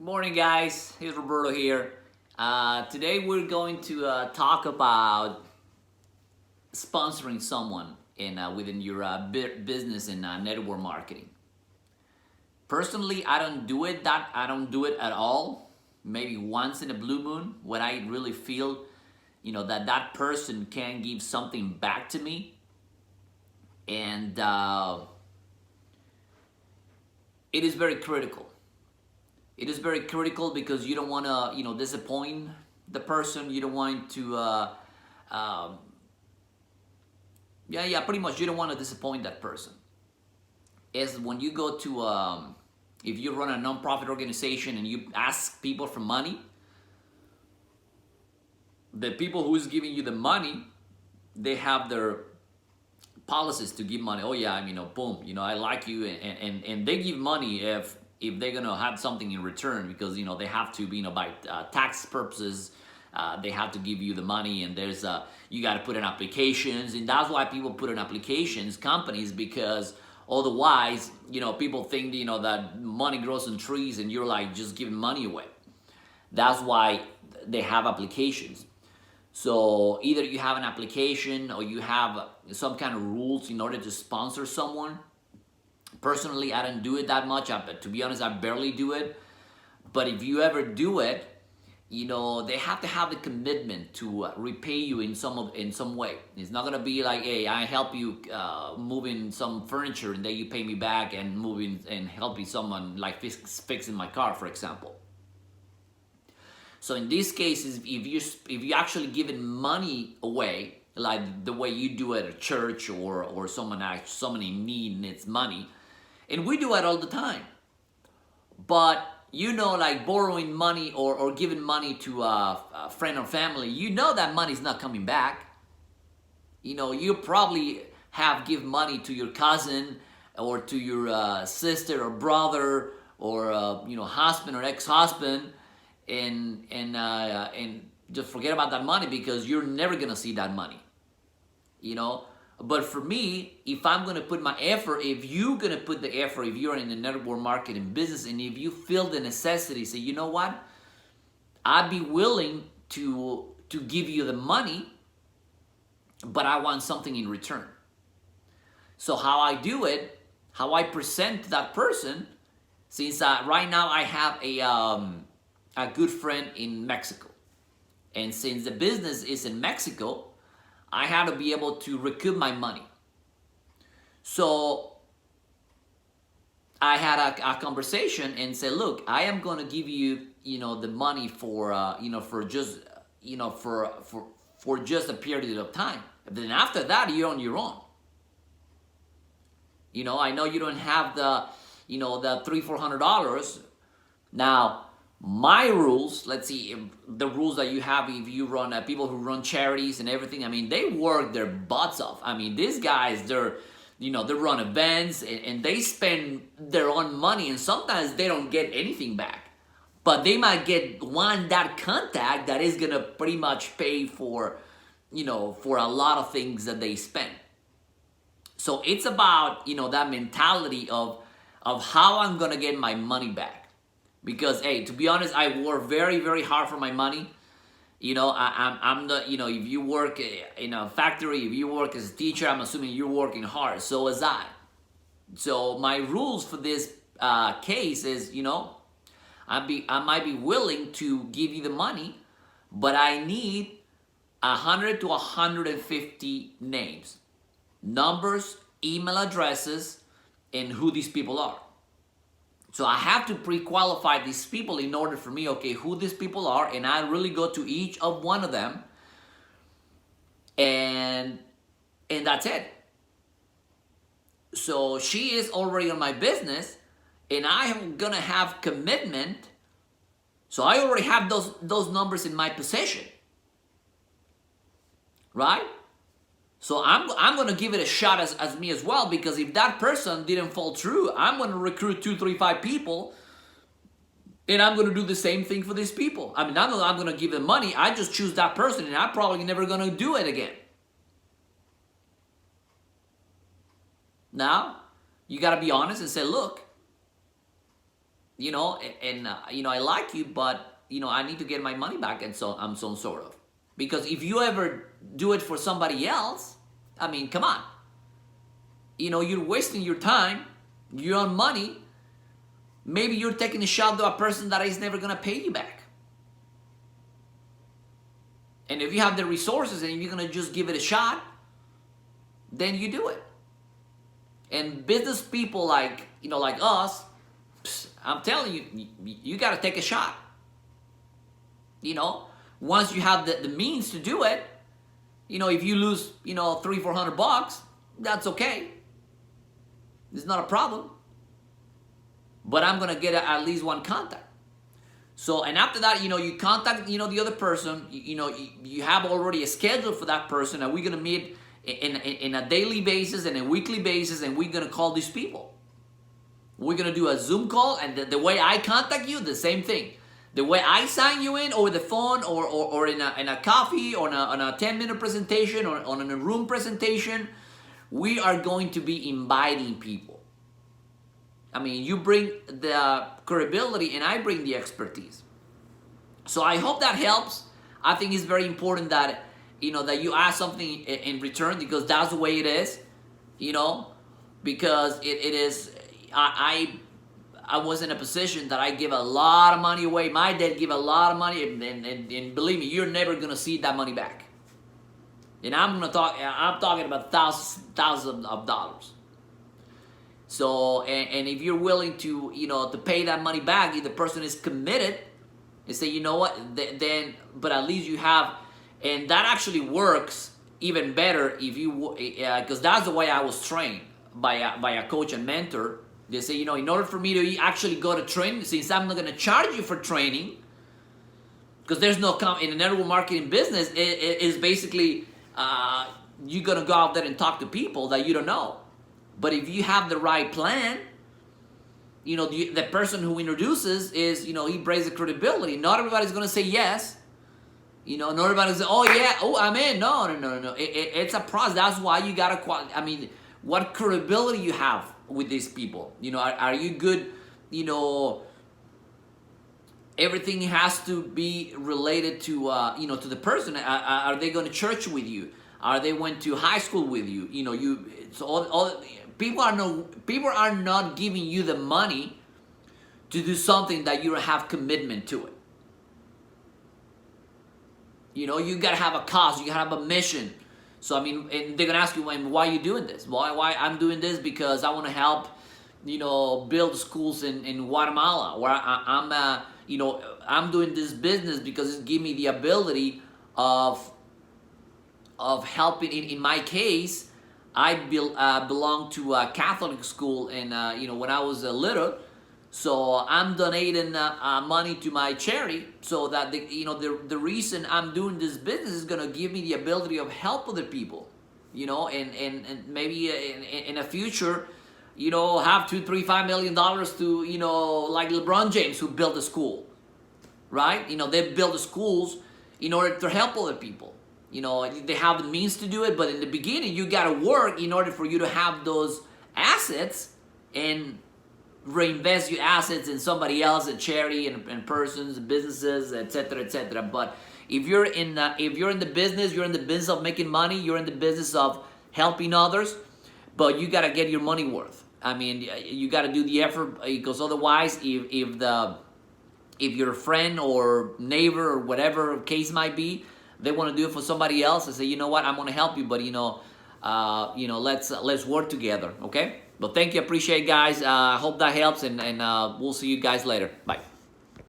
Good morning, guys. Here's Roberto here. Today we're going to talk about sponsoring someone within your business and network marketing. Personally, I don't do it at all. Maybe once in a blue moon when I really feel, that person can give something back to me, and it is very critical. It is very critical because you don't want to disappoint the person. You don't want to um, pretty much you don't want to disappoint that person. Is when you go to if you run a nonprofit organization and you ask people for money, the people who's giving you the money, they have their policies to give money. Oh yeah, boom, I like you, and they give money if they're gonna have something in return, because they have to, by tax purposes, they have to give you the money, and there's you got to put in applications, and that's why people put in applications, companies, because otherwise, people think that money grows on trees, and you're like just giving money away. That's why they have applications. So either you have an application or you have some kind of rules in order to sponsor someone. Personally, I don't do it that much. To be honest, I barely do it. But if you ever do it, they have to have the commitment to repay you in some way. It's not gonna be like, hey, I help you moving some furniture and then you pay me back, and moving and helping someone like fixing my car, for example. So in these cases, if you actually giving money away, like the way you do at a church, or someone in need needs money, and we do it all the time. But like borrowing money or giving money to a friend or family, that money's not coming back. You probably have give money to your cousin or to your sister or brother, or husband or ex-husband, and just forget about that money because you're never gonna see that money. But for me, if I'm gonna put my effort, if you're gonna put the effort, if you're in the network marketing business, and if you feel the necessity, say, you know what, I'd be willing to give you the money, but I want something in return. So how I do it, how I present to that person, since right now I have a good friend in Mexico, and since the business is in Mexico, I had to be able to recoup my money. So I had a conversation and said, look, I am going to give you, the money for, for just, for just a period of time. And then after that, you're on your own. I know you don't have the, the $300-400. Now, my rules, let's see, the rules that you have if you run people who run charities and everything, they work their butts off. These guys, they run events, and they spend their own money, and sometimes they don't get anything back, but they might get that contact that is gonna pretty much pay for for a lot of things that they spend. So it's about that mentality of how I'm gonna get my money back. Because, hey, to be honest, I work very, very hard for my money. I'm the, if you work in a factory, if you work as a teacher, I'm assuming you're working hard. So as I. So my rules for this case is, I might be willing to give you the money, but I need 100 to 150 names, numbers, email addresses, and who these people are. So I have to pre-qualify these people in order for me, okay, who these people are, and I really go to each of one of them, and that's it. So she is already on my business, and I am gonna have commitment. So I already have those numbers in my possession, right? So I'm going to give it a shot as me as well, because if that person didn't fall through, I'm going to recruit 2, 3, 5 people, and I'm going to do the same thing for these people. Not that I'm going to give them money, I just choose that person, and I'm probably never going to do it again. Now, you got to be honest and say, look, I like you, but I need to get my money back, and so I'm some sort of. Because if you ever do it for somebody else, I mean, come on. You're wasting your time, your own money. Maybe you're taking a shot to a person that is never gonna pay you back. And if you have the resources and you're gonna just give it a shot, then you do it. And business people like us, I'm telling you, you gotta take a shot. Once you have the means to do it, if you lose, $300-400, that's okay. It's not a problem. But I'm gonna get at least one contact. So, and after that, you contact, the other person. You have already a schedule for that person, and we're gonna meet in a daily basis and a weekly basis, and we're gonna call these people. We're gonna do a Zoom call, and the way I contact you, the same thing. The way I sign you in over the phone or in a coffee or on a 10-minute presentation or on a room presentation, we are going to be inviting people. I mean, you bring the credibility and I bring the expertise. So I hope that helps. I think it's very important that, that you ask something in return, because that's the way it is, because it is, I was in a position that I give a lot of money away. My dad gave a lot of money, and believe me, you're never going to see that money back. And I'm talking about thousands of dollars. So, and if you're willing to, to pay that money back, if the person is committed, and say, then, but at least you have, and that actually works even better if you, because that's the way I was trained by a coach and mentor. They say, in order for me to actually go to training, since I'm not going to charge you for training, because there's no, in the network marketing business, it is basically, you're going to go out there and talk to people that you don't know. But if you have the right plan, the person who introduces is, he brings the credibility. Not everybody's going to say yes. Not everybody's going to say, oh yeah, oh I'm in. No. It's a process. That's why you got to, what credibility you have with these people. Are you good? Everything has to be related to, to the person. Are they going to church with you? Are they went to high school with you? So all people are not giving you the money to do something that you don't have commitment to it. You gotta have a cause. You gotta have a mission. So and they're gonna ask you, why are you doing this? Why I'm doing this because I want to help, build schools in Guatemala. Where I'm doing this business because it gives me the ability of helping. In my case, I belong to a Catholic school, and when I was little, so I'm donating money to my charity, so that the reason I'm doing this business is gonna give me the ability of help other people, and maybe in the future, have $2, $3, $5 million to like LeBron James, who built a school, right? They build the schools in order to help other people. They have the means to do it, but in the beginning, you got to work in order for you to have those assets and reinvest your assets in somebody else, a charity, and persons, businesses, etc., etc. But if you're in the business, you're in the business of making money, you're in the business of helping others, but you got to get your money worth. You got to do the effort, because otherwise, if your friend or neighbor or whatever case might be, they want to do it for somebody else and say, you know what, I'm going to help you, but let's work together, okay? But thank you, appreciate it, guys. I hope that helps, and we'll see you guys later. Bye.